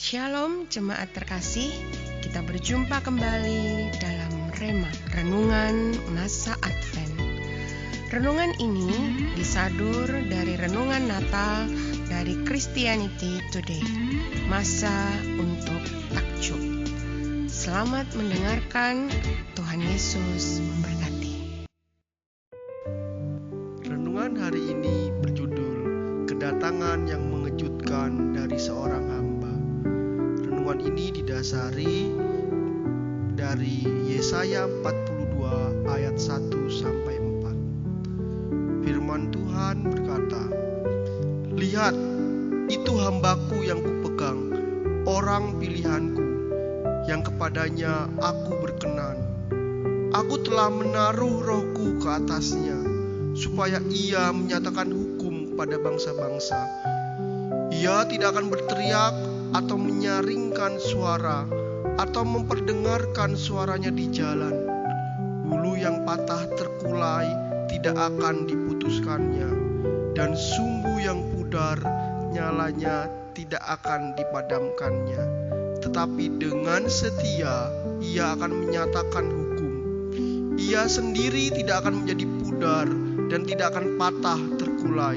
Shalom jemaat terkasih, kita berjumpa kembali dalam Rema, Renungan Masa Advent. Renungan ini disadur dari Renungan Natal dari Christianity Today, Masa untuk Takjub. Selamat mendengarkan, Tuhan Yesus memberkati. Renungan hari ini berjudul Kedatangan yang Mengejutkan dari Seorang Hamba. Renungan ini didasari dari Yesaya 42 ayat 1-4. Firman Tuhan berkata, "Lihat, itu hambaku yang kupegang, orang pilihanku, yang kepadanya aku berkenan. Aku telah menaruh rohku ke atasnya, supaya ia menyatakan hukum pada bangsa-bangsa. Ia tidak akan berteriak atau menyaringkan suara, atau memperdengarkan suaranya di jalan. Bulu yang patah terkulai tidak akan diputuskannya, dan sumbu yang pudar nyalanya tidak akan dipadamkannya. Tetapi dengan setia ia akan menyatakan hukum. Ia sendiri tidak akan menjadi pudar dan tidak akan patah terkulai,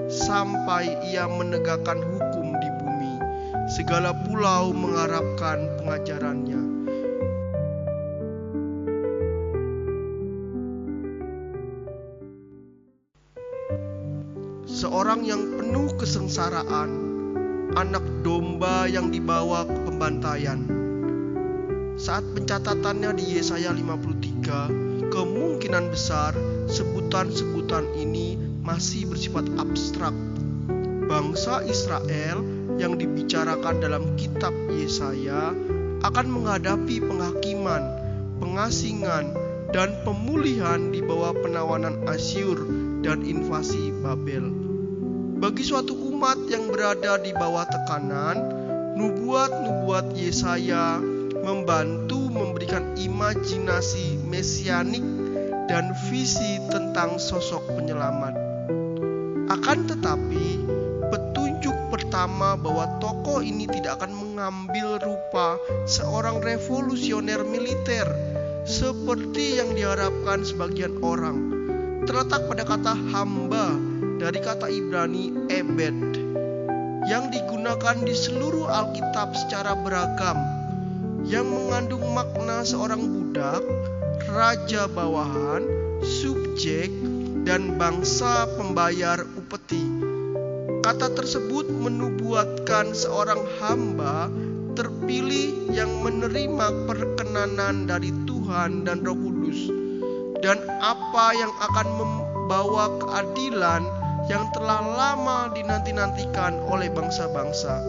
sampai ia menegakkan hukum di bumi. Segala pulau mengharapkan pengajarannya." Seorang yang penuh kesengsaraan, anak domba yang dibawa ke pembantaian. Saat pencatatannya di Yesaya 53, kemungkinan besar sebutan-sebutan ini masih bersifat abstrak. Bangsa Israel yang dibicarakan dalam kitab Yesaya akan menghadapi penghakiman, pengasingan, dan pemulihan di bawah penawanan Asyur dan invasi Babel. Bagi suatu umat yang berada di bawah tekanan, nubuat-nubuat Yesaya membantu memberikan imajinasi mesianik dan visi tentang sosok penyelamat. Akan tetapi, petunjuk pertama bahwa tokoh ini tidak akan mengambil rupa seorang revolusioner militer seperti yang diharapkan sebagian orang, terletak pada kata hamba dari kata Ibrani ebed, yang digunakan di seluruh Alkitab secara beragam, yang mengandung makna seorang budak, raja bawahan, subjek, dan bangsa pembayar upeti. Kata tersebut menubuatkan seorang hamba terpilih yang menerima perkenanan dari Tuhan dan Roh Kudus, dan apa yang akan membawa keadilan yang telah lama dinanti-nantikan oleh bangsa-bangsa.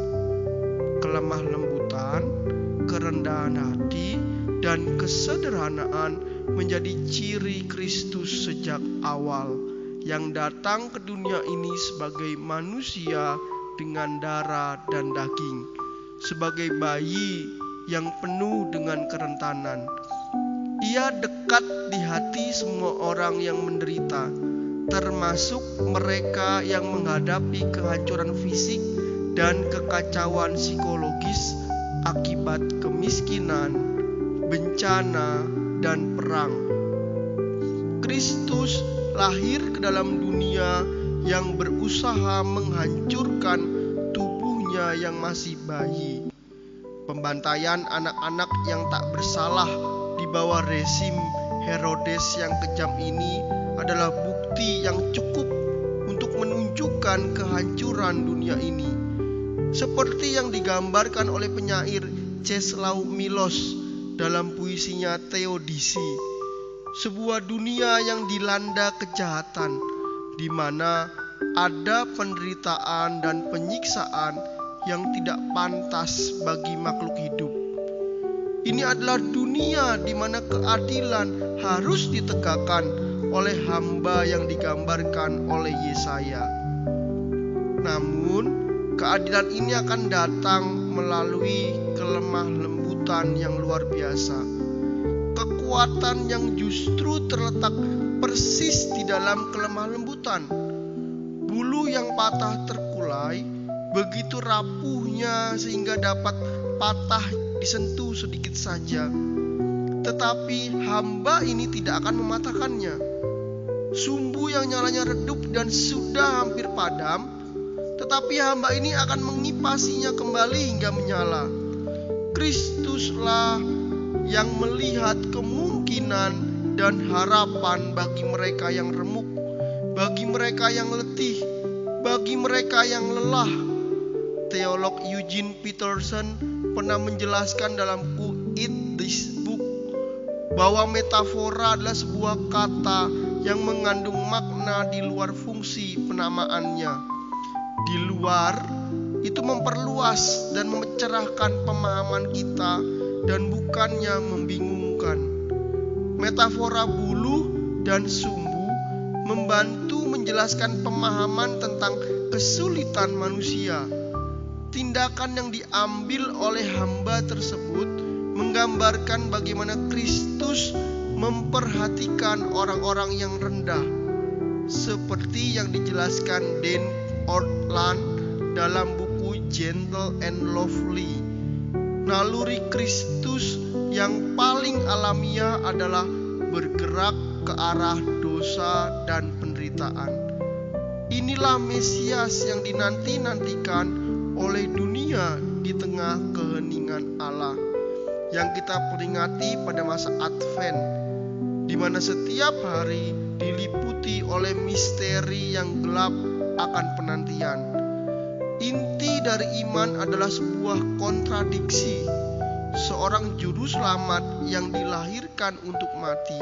Kelemah lembutan, kerendahan hati, dan kesederhanaan menjadi ciri Kristus sejak awal, yang datang ke dunia ini sebagai manusia dengan darah dan daging, sebagai bayi yang penuh dengan kerentanan. Ia dekat di hati semua orang yang menderita, termasuk mereka yang menghadapi kehancuran fisik dan kekacauan psikologis akibat kemiskinan, bencana, dan perang. Kristus lahir ke dalam dunia yang berusaha menghancurkan tubuhnya yang masih bayi. Pembantaian anak-anak yang tak bersalah di bawah rezim Herodes yang kejam ini adalah bukti yang cukup untuk menunjukkan kehancuran dunia ini. Seperti yang digambarkan oleh penyair Czesław Milosz dalam puisinya Theodisi, sebuah dunia yang dilanda kejahatan, di mana ada penderitaan dan penyiksaan yang tidak pantas bagi makhluk hidup. Ini adalah dunia di mana keadilan harus ditegakkan oleh hamba yang digambarkan oleh Yesaya. Namun, keadilan ini akan datang melalui kelemah lembutan yang luar biasa. Kekuatan yang justru terletak persis di dalam kelemah lembutan. Bulu yang patah terkulai begitu rapuhnya sehingga dapat patah disentuh sedikit saja. Tetapi hamba ini tidak akan mematahkannya. Sumbu yang nyalanya redup dan sudah hampir padam, tetapi hamba ini akan mengipasinya kembali hingga menyala. Kristuslah yang melihat kemungkinan dan harapan bagi mereka yang remuk, bagi mereka yang letih, bagi mereka yang lelah. Teolog Eugene Peterson pernah menjelaskan dalam buku Eat This Book bahwa metafora adalah sebuah kata yang mengandung makna di luar fungsi penamaannya. Di luar itu memperluas dan mencerahkan pemahaman kita dan bukannya membingungkan. Metafora buluh dan sumbu membantu menjelaskan pemahaman tentang kesulitan manusia. Tindakan yang diambil oleh hamba tersebut menggambarkan bagaimana Kristus memperhatikan orang-orang yang rendah, seperti yang dijelaskan Dan Ortlund dalam buku Gentle and Lovely. Naluri Kristus yang paling alamiah adalah bergerak ke arah dosa dan penderitaan. Inilah Mesias yang dinanti-nantikan oleh dunia di tengah keheningan Allah, yang kita peringati pada masa Advent, di mana setiap hari diliputi oleh misteri yang gelap akan penantian. Inti dari iman adalah sebuah kontradiksi. Seorang juru selamat yang dilahirkan untuk mati,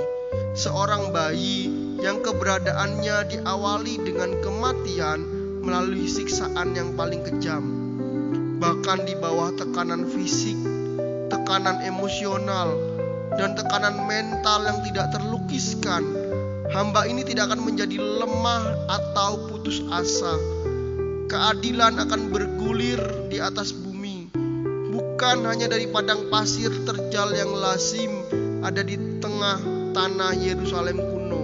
seorang bayi yang keberadaannya diawali dengan kematian melalui siksaan yang paling kejam, bahkan di bawah tekanan fisik, tekanan emosional, dan tekanan mental yang tidak terlukiskan. Hamba ini tidak akan menjadi lemah atau putus asa. Keadilan akan bergulir di atas bumi, bukan hanya dari padang pasir terjal yang lazim ada di tengah tanah Yerusalem kuno,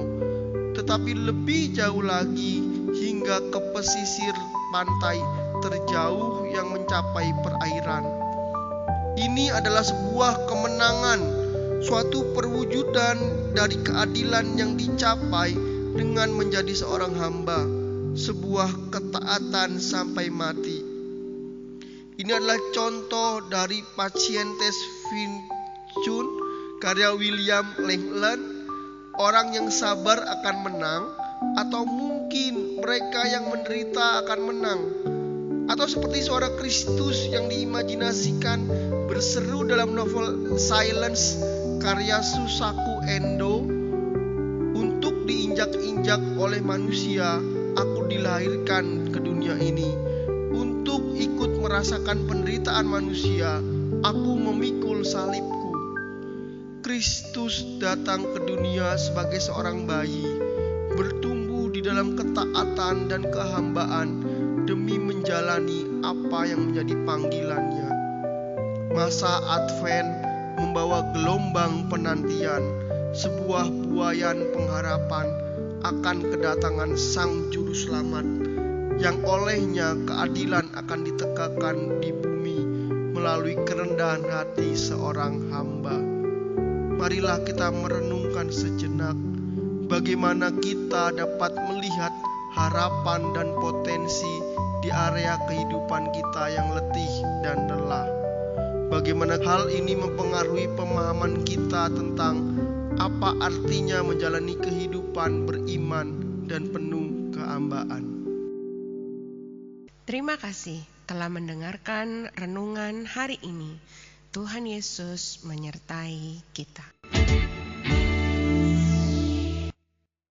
tetapi lebih jauh lagi hingga ke pesisir pantai terjauh yang mencapai perairan. Ini adalah sebuah kemenangan, suatu perwujudan dari keadilan yang dicapai dengan menjadi seorang hamba, sebuah ketaatan sampai mati. Ini adalah contoh dari Patientes Vincunum, karya William Langland. Orang yang sabar akan menang, atau mungkin mereka yang menderita akan menang. Atau seperti suara Kristus yang diimajinasikan berseru dalam novel Silence karya Susaku Endo, untuk diinjak-injak oleh manusia, aku dilahirkan ke dunia ini. Untuk ikut merasakan penderitaan manusia, aku memikul salibku. Kristus datang ke dunia sebagai seorang bayi, bertumbuh di dalam ketaatan dan kehambaan demi menjalani apa yang menjadi panggilannya. Masa Advent membawa gelombang penantian, sebuah buayan pengharapan akan kedatangan Sang Juru Selamat, yang olehnya keadilan akan ditegakkan di bumi melalui kerendahan hati seorang hamba. Marilah kita merenungkan sejenak bagaimana kita dapat melihat harapan dan potensi di area kehidupan kita yang letih dan lelah. Bagaimana hal ini mempengaruhi pemahaman kita tentang apa artinya menjalani kehidupan beriman dan penuh kehambaan. Terima kasih telah mendengarkan renungan hari ini. Tuhan Yesus menyertai kita.